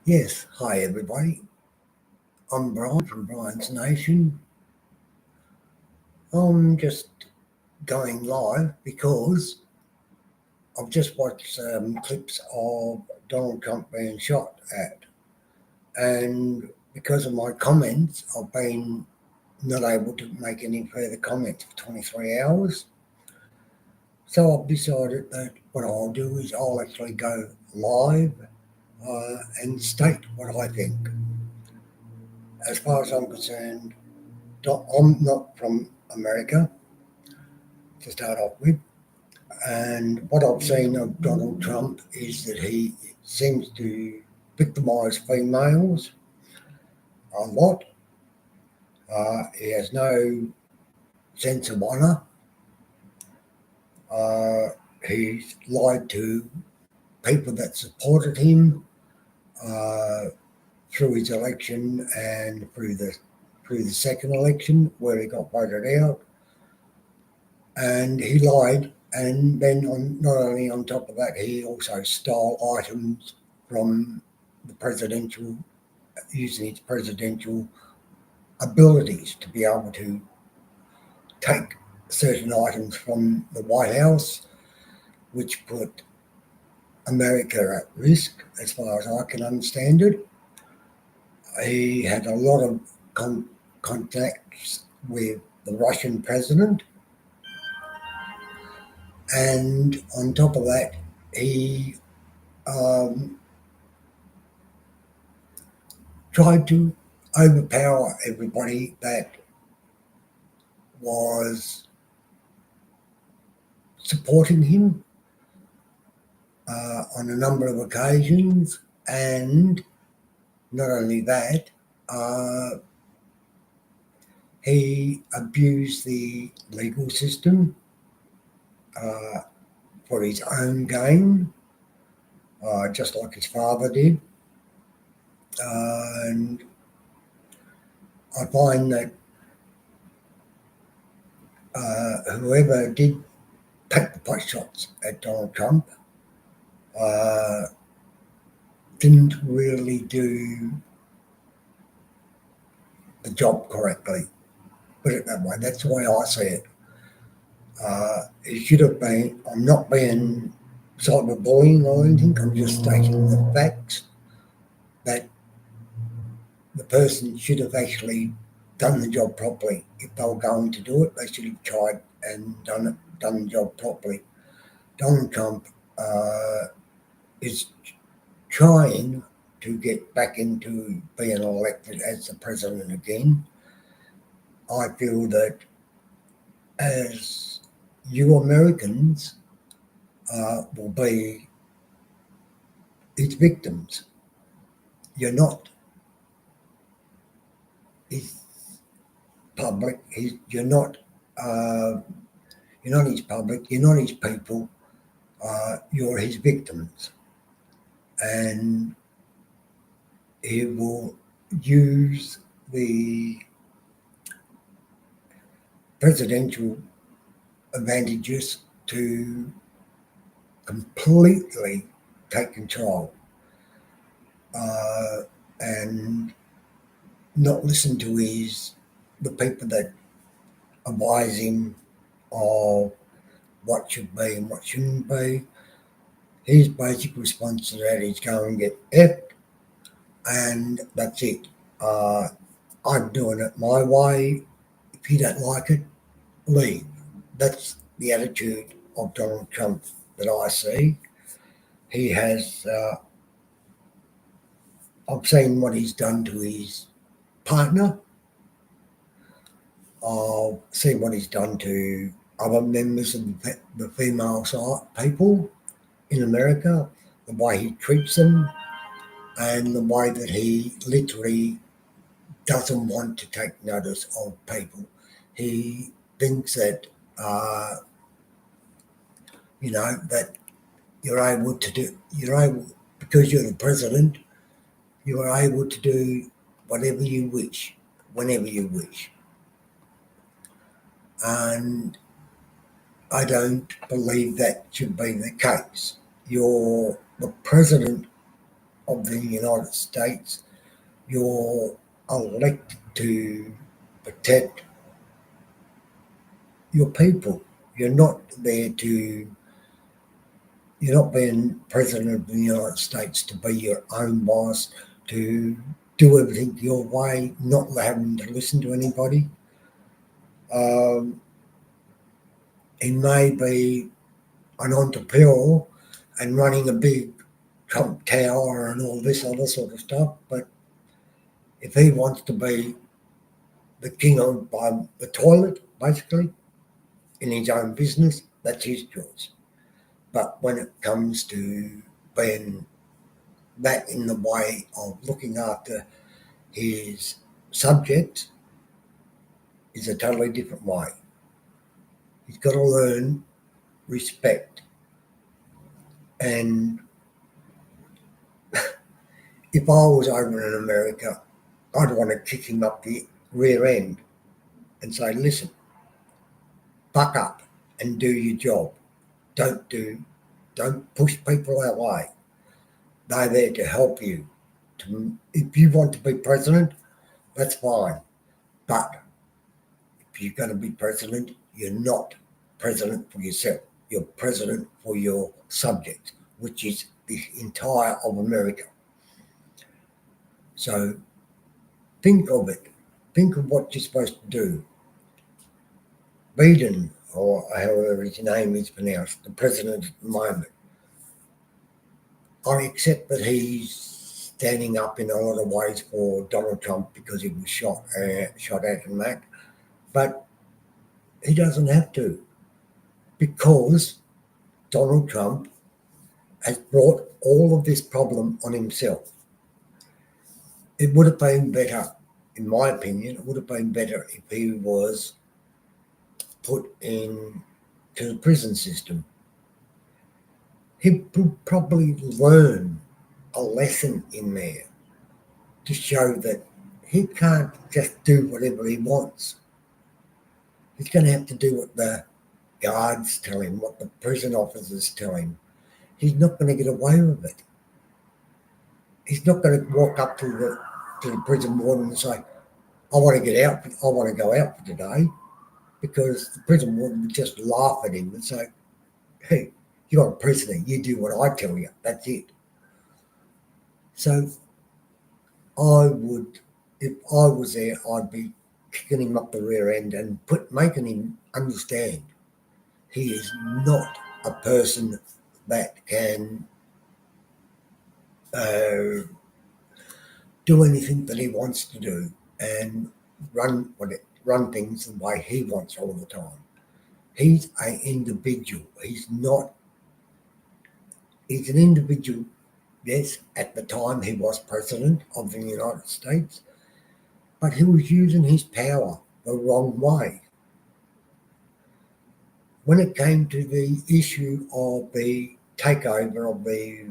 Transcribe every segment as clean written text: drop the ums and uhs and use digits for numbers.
Yes, hi everybody. I'm Brian from Brian's Nation. I'm just going live because I've just watched some clips of Donald Trump being shot at, and because of my comments, I've been not able to make any further comments for 23 hours. So I've decided that what I'll do is I'll actually go live and state what I think. As far as I'm concerned, I'm not from America to start off with. And what I've seen of Donald Trump is that he seems to victimise females a lot. He has no sense of honour. Uh, he's lied to people that supported him uh, through his election and through the second election where he got voted out. And he lied, and then not only on top of that, he also stole items from the presidential, using his presidential abilities to be able to take certain items from the White House, which put America at risk, as far as I can understand it. He had a lot of contacts with the Russian president, and on top of that, he um, tried to overpower everybody that was supporting him on a number of occasions. And not only that, uh, he abused the legal system uh, for his own gain, just like his father did. And I find that whoever did take the pot shots at Donald Trump uh, didn't really do the job correctly. Put it that way. That's the way I see it. It should have been. I'm not being cyberbullying or anything. I'm just stating the facts that the person should have actually done the job properly. If they were going to do it, they should have tried and done the job properly. Donald Trump is trying to get back into being elected as the president again. I feel that as you Americans will be his victims. You're not his public. You're not. Uh, you're not his public. You're not his people. You're his victims, and he will use the presidential advantages to completely take control uh, and not listen to the people that advise him of what should be and what shouldn't be. His basic response to that is go and get effed, and that's it. Uh, I'm doing it my way. If you don't like it, leave. That's the attitude of Donald Trump that I see. He has, I've seen what he's done to his partner. I've seen what he's done to other members of the female side people in America, the way he treats them, and the way that he literally doesn't want to take notice of people. He thinks that, that you're able, because you're the president, you are able to do whatever you wish, whenever you wish. And I don't believe that should be the case. You're the president of the United States, you're elected to protect your people. You're not there to, you're not being president of the United States to be your own boss, to do everything your way, not having to listen to anybody. Um, he may be an entrepreneur and running a big Trump Tower and all this other sort of stuff, but if he wants to be the king of by the toilet, basically, in his own business, that's his choice. But when it comes to being that in the way of looking after his subjects, is a totally different way. He's got to learn respect. And if I was over in America, I'd want to kick him up the rear end and say, listen, buck up and do your job. Don't push people our way. They're there to help you. If you want to be president, that's fine. But if you're going to be president, you're not president for yourself. You're president for your subjects, which is the entire of America. So think of it. Think of what you're supposed to do. Biden, or however his name is pronounced, the president at the moment, I accept that he's standing up in a lot of ways for Donald Trump because he was shot at and that, but he doesn't have to, because Donald Trump has brought all of this problem on himself. It would have been better, in my opinion, it would have been better if he was put into the prison system. He would probably learn a lesson in there to show that he can't just do whatever he wants. He's going to have to do what the guards tell him, what the prison officers tell him. He's not going to get away with it. He's not going to walk up to the prison warden and say, I want to get out, I want to go out for today, because the prison warden would just laugh at him and say, hey, you're a prisoner, you do what I tell you, that's it. So I would, if I was there, I'd be kicking him up the rear end and making him understand he is not a person that can do anything that he wants to do and run things the way he wants all the time. He's an individual. He's an individual. Yes, at the time he was president of the United States, but he was using his power the wrong way. When it came to the issue of the takeover of the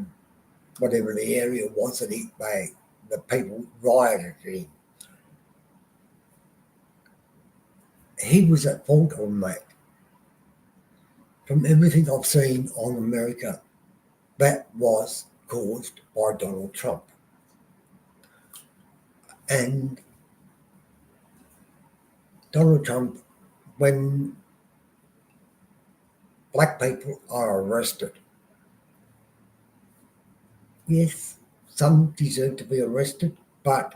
whatever the area was that the people rioted in, he was at fault on that. From everything I've seen on America, that was caused by Donald Trump. And Donald Trump, when black people are arrested, yes, some deserve to be arrested, but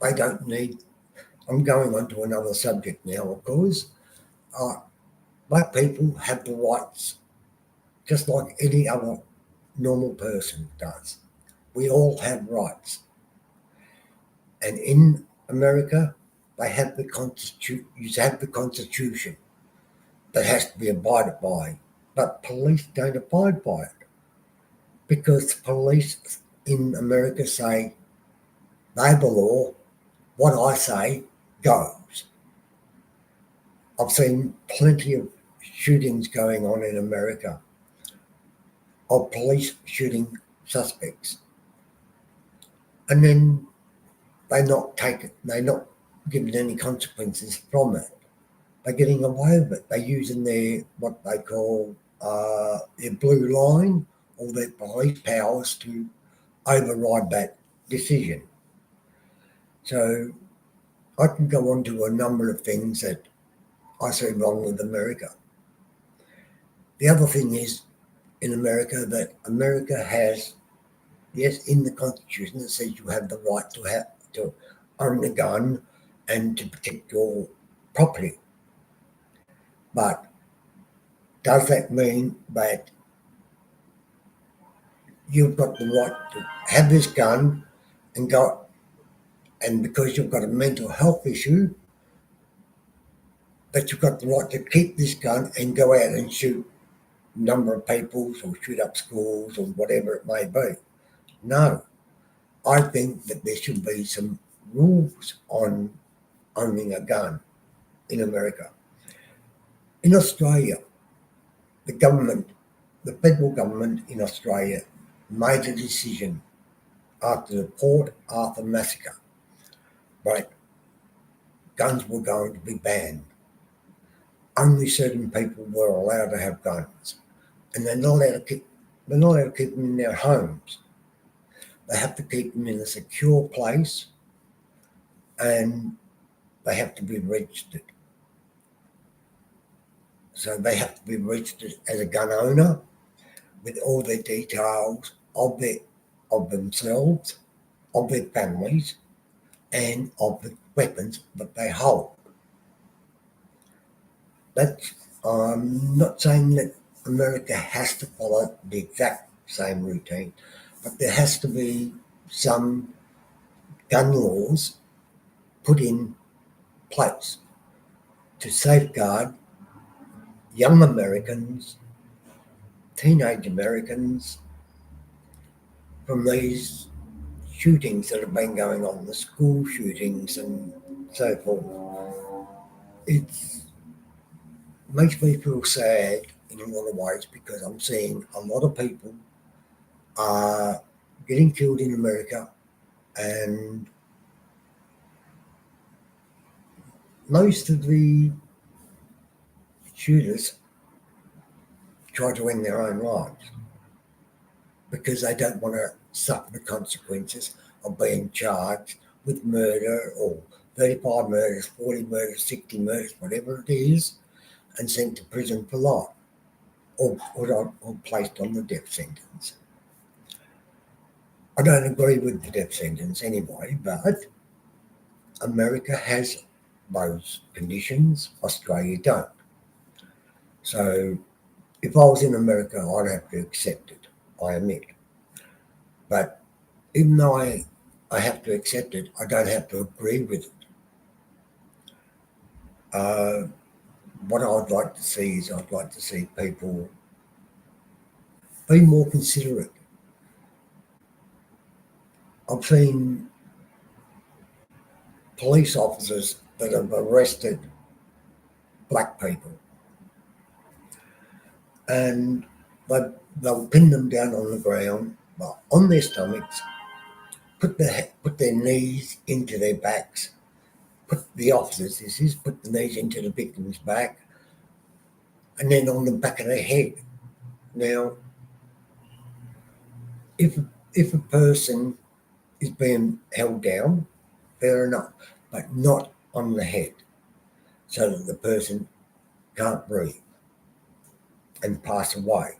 they don't need. I'm going on to another subject now, of course. Black people have the rights, just like any other normal person does. We all have rights. And in America, they have the Constitution. You have the Constitution that has to be abided by, but police don't abide by it, because the police in America say, they're the law, what I say goes. I've seen plenty of shootings going on in America of police shooting suspects, and then they're not given any consequences from it. They're getting away with it. They're using their what they call their blue line or their police powers to override that decision. So I can go on to a number of things that I see wrong with America. The other thing is in America that America has, yes, in the Constitution it says you have the right to own a gun and to protect your property. But does that mean that you've got the right to have this gun and go, and because you've got a mental health issue, that you've got the right to keep this gun and go out and shoot a number of people or shoot up schools or whatever it may be? No. I think that there should be some rules on owning a gun in America. In Australia, the government, the federal government in Australia made a decision after the Port Arthur massacre, right? Guns were going to be banned. Only certain people were allowed to have guns, and they're not allowed to keep them in their homes. They have to keep them in a secure place, and they have to be registered. So they have to be registered as a gun owner with all their details of themselves, of their families, and of the weapons that they hold. That's I'm not saying that America has to follow the exact same routine, but there has to be some gun laws put in place to safeguard young Americans, teenage Americans from these shootings that have been going on, the school shootings and so forth. It makes me feel sad in a lot of ways because I'm seeing a lot of people are getting killed in America, and most of the shooters try to end their own lives because they don't want to suffer the consequences of being charged with murder or 35 murders, 40 murders, 60 murders, whatever it is, and sent to prison for life or placed on the death sentence. I don't agree with the death sentence anyway, but America has those conditions, Australia don't. So if I was in America, I'd have to accept it, I admit. But even though I have to accept it, I don't have to agree with it. Uh, what I'd like to see is I'd like to see people be more considerate. I've seen police officers that have arrested black people and they'll pin them down on the ground on their stomachs, put their knees into their backs, put the officers, this is, put the knees into the victim's back, and then on the back of their head. Now, if if a person is being held down, fair enough, but not on the head, so that the person can't breathe and pass away.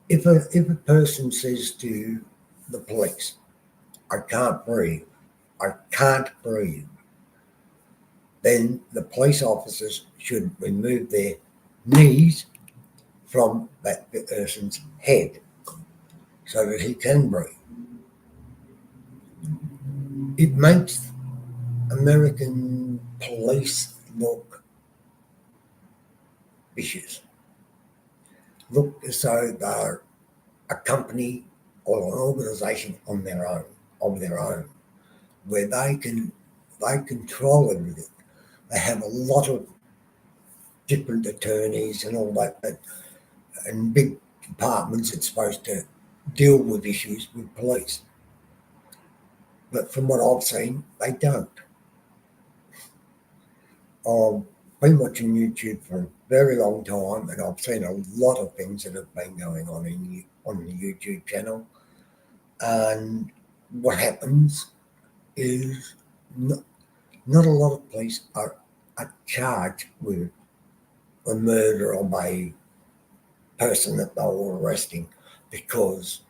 If a person says to the police, I can't breathe, I can't breathe, then the police officers should remove their knees from that person's head so that he can breathe. It makes American police look vicious, look as though they're a company or an organisation of their own, where they control everything. They have a lot of different attorneys and all that, and big departments that's supposed to deal with issues with police. But from what I've seen, they don't. I've been watching YouTube for a very long time, and I've seen a lot of things that have been going on on the YouTube channel. And what happens is not a lot of police are charged with the murder of a person that they were arresting because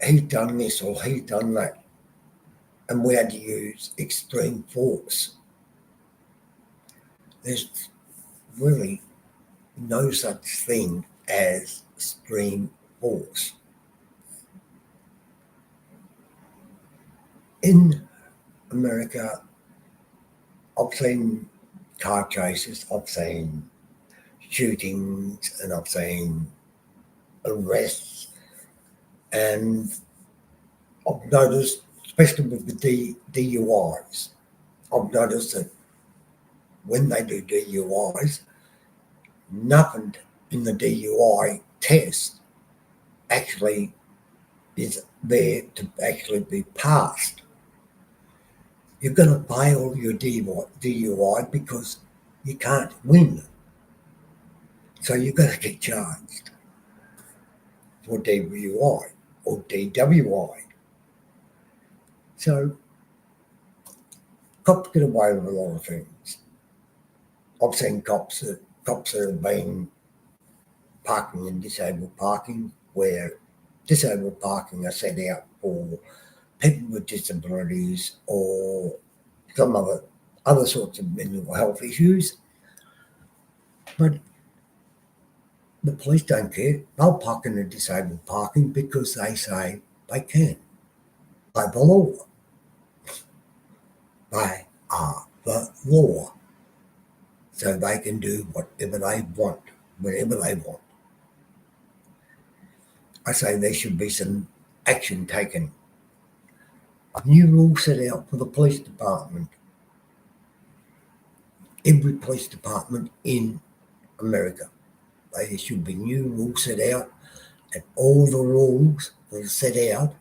he's done this or he's done that, and we had to use extreme force. There's really no such thing as extreme force. In America, I've seen car chases, I've seen shootings, and I've seen arrests, and I've noticed, especially with the DUIs, I've noticed that when they do DUIs, nothing in the DUI test actually is there to actually be passed. You're going to fail your DUI because you can't win. So you've got to get charged for DUI or DWI. So cops get away with a lot of things. I've seen cops that have been parking in disabled parking where disabled parking are set out for people with disabilities or some other sorts of mental health issues. But the police don't care. They'll park in a disabled parking because they say they can. By the law. They are the law. So they can do whatever they want, whenever they want. I say there should be some action taken. A new rule set out for the police department. Every police department in America. There should be new rules set out, and all the rules that are set out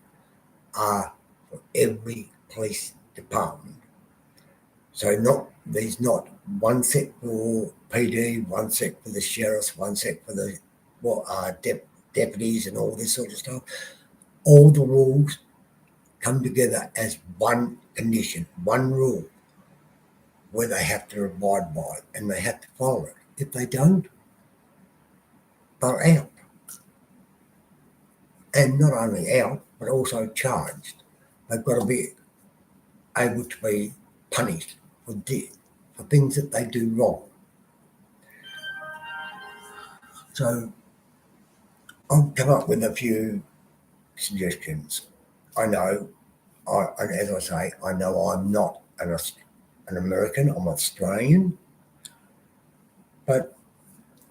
are for every police department. So there's not one set for PD, one set for the sheriffs, one set for the deputies and all this sort of stuff. All the rules come together as one condition, one rule, where they have to abide by it and they have to follow it. If they don't, they're out. And not only out, but also charged. They've got to be able to be punished for things that they do wrong. So I'll come up with a few suggestions. I know, as I say, I know I'm not an American, I'm Australian, but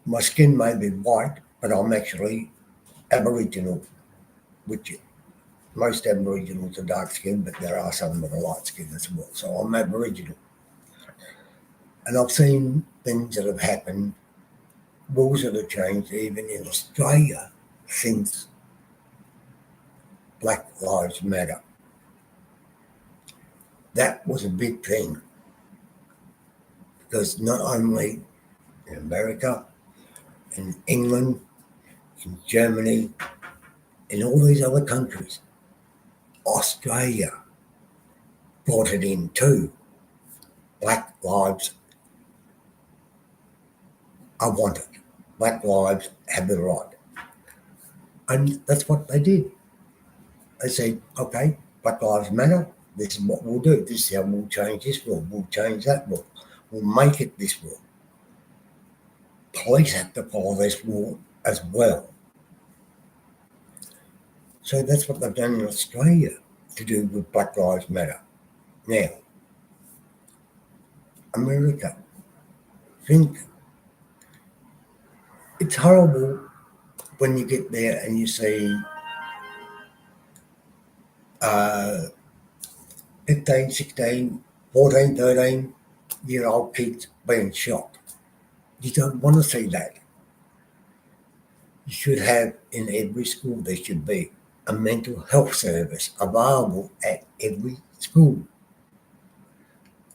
my skin may be white, but I'm actually Aboriginal, which most Aboriginals are dark skinned, but there are some that are light skinned as well. So I'm Aboriginal. And I've seen things that have happened, rules that have changed even in Australia since Black Lives Matter. That was a big thing because not only in America, in England, in Germany, in all these other countries, Australia brought it in too. Black lives are wanted. Black lives have the right. And that's what they did. They said, okay, Black Lives Matter, this is what we'll do. This is how we'll change this rule. We'll change that rule. We'll make it this rule. Police have to follow this rule as well. So that's what they've done in Australia to do with Black Lives Matter. Now, America, think it's horrible when you get there and you see 15, 16, 14, 13-year-old kids being shot. You don't want to see that. You should have in every school, there should be a mental health service available at every school.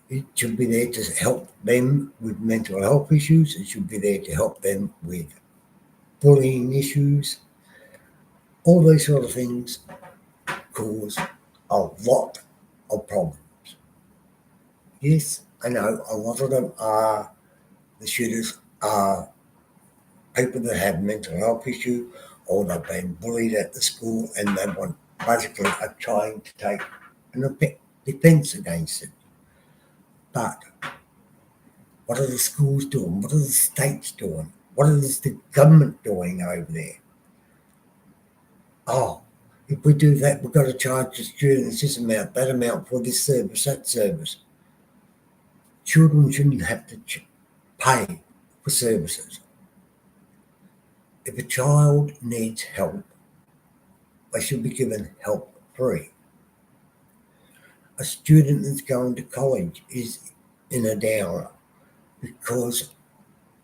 It should be there to help them with mental health issues. It should be there to help them with bullying issues. All these sort of things cause a lot of problems. Yes, I know a lot of them are the shooters are people that have mental health issue or they've been bullied at the school and they want basically are trying to take an defence against it. But what are the schools doing? What are the states doing? What is the government doing over there? Oh, if we do that, we've got to charge the students this amount, that amount for this service, that service. Children shouldn't have to pay for services. If a child needs help, they should be given help free. A student that's going to college is in a downer because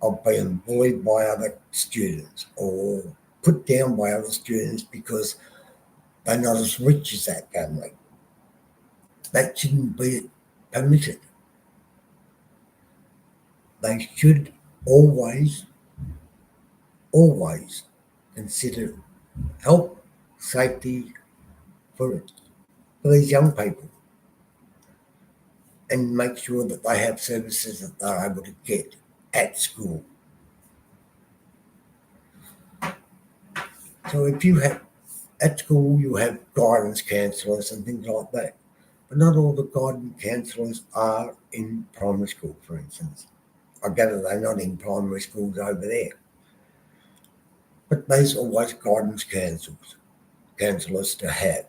of being bullied by other students or put down by other students because they're not as rich as that family. That shouldn't be permitted. They should always, always consider health, safety for these young people and make sure that they have services that they're able to get at school. So if you have at school you have guidance counsellors and things like that, but not all the guidance counsellors are in primary school, for instance. I gather they're not in primary schools over there. But there's always guidance counsellors to have.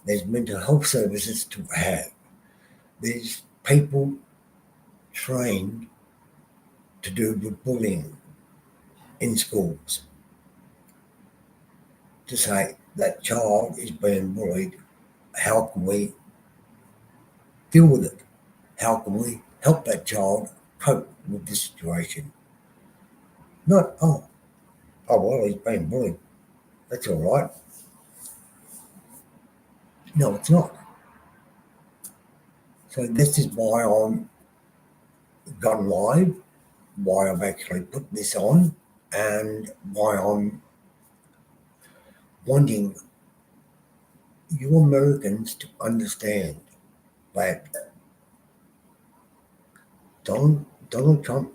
There's mental health services to have. There's people trained to do with bullying in schools to say that child is being bullied. How can we deal with it? How can we help that child cope with the situation? Not, well, he's being bullied. That's all right. No, it's not. So this is why I'm gone live, why I've actually put this on, and why I'm wanting you Americans to understand that Donald Trump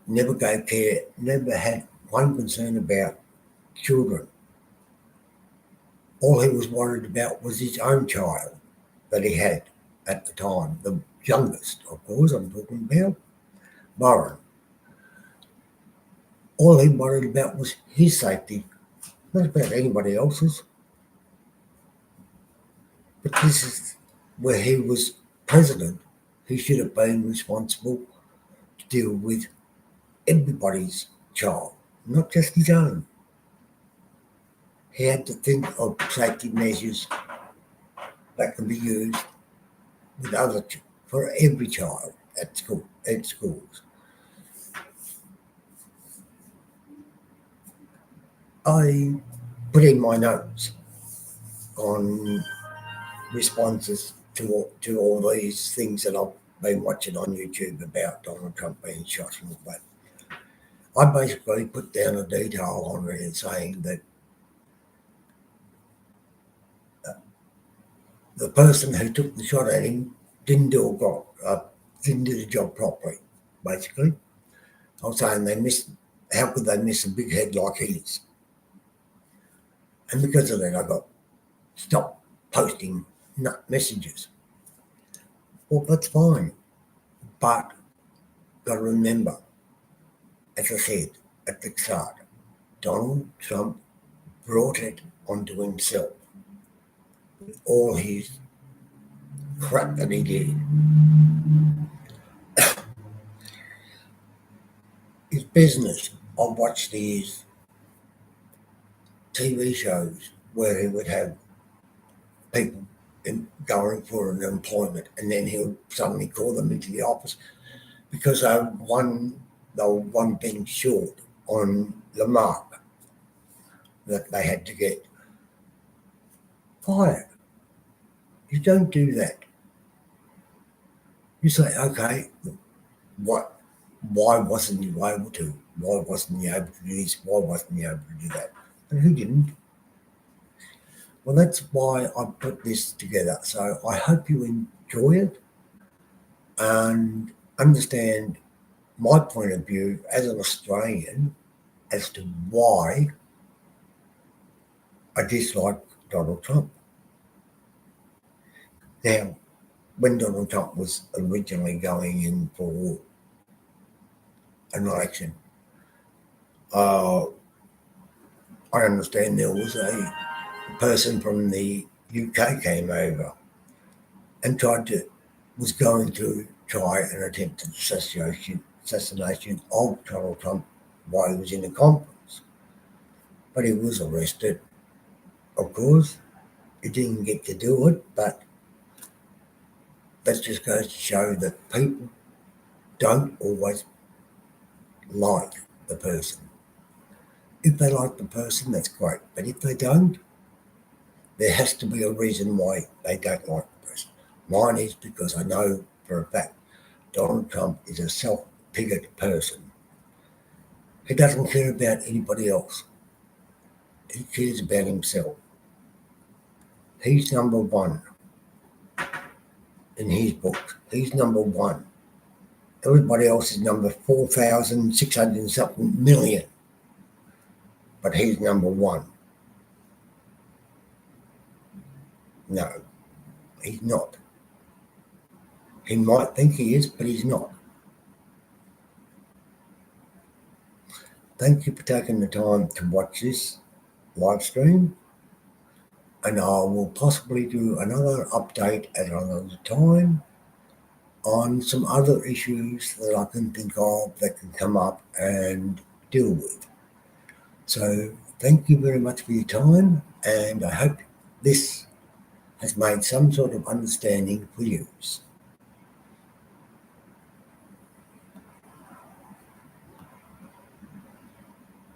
never gave care, never had one concern about children. All he was worried about was his own child that he had at the time, the youngest, of course, I'm talking about Warren. All he worried about was his safety, not about anybody else's. But this is where he was president. He should have been responsible to deal with everybody's child, not just his own. He had to think of safety measures that can be used with for every child at schools. I put in my notes on responses to all these things that I've been watching on YouTube about Donald Trump being shot and all that. I basically put down a detail on it saying that the person who took the shot at him didn't didn't do the job properly. Basically, I was saying they missed. How could they miss a big head like his? And because of that, I got stopped posting messages. Well, that's fine, but got to remember, as I said at the start, Donald Trump brought it onto himself. All his crap that he did. His business. I watched these TV shows where he would have people going for an employment and then he would suddenly call them into the office because they were one thing short on the mark that they had to get fired. You don't do that. You say, okay, why wasn't you able to? Why wasn't you able to do this? Why wasn't you able to do that? And he didn't. Well, that's why I put this together. So I hope you enjoy it and understand my point of view as an Australian as to why I dislike Donald Trump. Now, when Donald Trump was originally going in for an election, uh, I understand there was a person from the UK came over and was going to try an attempted assassination of Donald Trump while he was in a conference. But he was arrested, of course. He didn't get to do it, but that just goes to show that people don't always like the person. If they like the person, that's great. But if they don't, there has to be a reason why they don't like the person. Mine is because I know for a fact Donald Trump is a self-pigged person. He doesn't care about anybody else. He cares about himself. He's number one in his book. He's number one. Everybody else is number 4,600 something million. But he's number one. No, he's not. He might think he is, but he's not. Thank you for taking the time to watch this live stream. And I will possibly do another update at another time on some other issues that I can think of that can come up and deal with. So thank you very much for your time, and I hope this has made some sort of understanding for you.